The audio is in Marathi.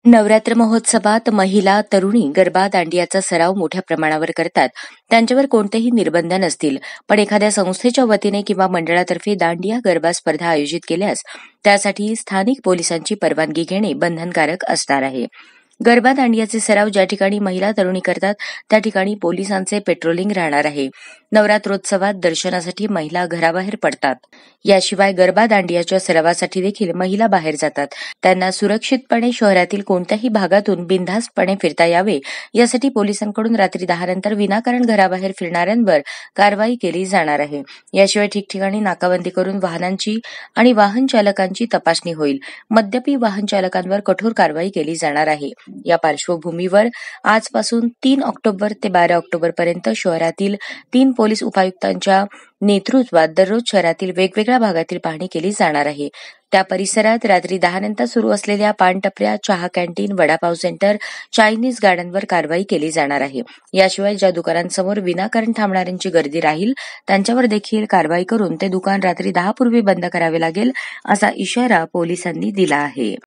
नवरात्र महोत्सवात महिला, तरुणी गरबा, दांडियाचा सराव मोठ्या प्रमाणावर करतात. त्यांच्यावर कोणतेही निर्बंध नसतील. पण एखाद्या संस्थेच्या वतीने किंवा मंडळातर्फे दांडिया गरबा स्पर्धा आयोजित केल्यास त्यासाठी स्थानिक पोलिसांची परवानगी घेणे बंधनकारक असणार आहे. गरबा दांडियाचे सराव ज्या ठिकाणी महिला तरुणी करतात त्या ठिकाणी पोलिसांचे पेट्रोलिंग राहणार आहे. नवरात्रोत्सवात दर्शनासाठी महिला घराबाहेर पडतात. याशिवाय गरबा दांडियाच्या सरावासाठी देखील महिला बाहेर जातात. त्यांना सुरक्षितपणे शहरातील कोणत्याही भागातून बिनधास्तपणे फिरता यावे यासाठी पोलिसांकडून रात्री 10 नंतर विनाकारण घराबाहेर फिरणाऱ्यांवर कारवाई केली जाणार आहे. याशिवाय ठिकठिकाणी नाकाबंदी करून वाहनांची आणि वाहन चालकांची तपासणी होईल. मद्यपी वाहन चालकांवर कठोर कारवाई केली जाणार आहे. या पार्श्वभूमीवर आजपासून 3 ऑक्टोबर ते 12 ऑक्टोबरपर्यंत शहरातील 3 पोलीस उपायुक्तांच्या नेतृत्वात दररोज शहरातील वेगवेगळ्या भागातील पाहणी केली जाणार आहे. त्या परिसरात रात्री 10 नंतर सुरू असलेल्या पानटपऱ्या, चहा कॅन्टीन, वडापाव सेंटर, चायनीज गार्डनवर कारवाई केली जाणार आहे. याशिवाय ज्या दुकानांसमोर विनाकारण थांबणाऱ्यांची गर्दी राहील त्यांच्यावर देखील कारवाई करून ते दुकान रात्री 10 पूर्वी बंद करावे लागेल असा इशारा पोलिसांनी दिला आहे.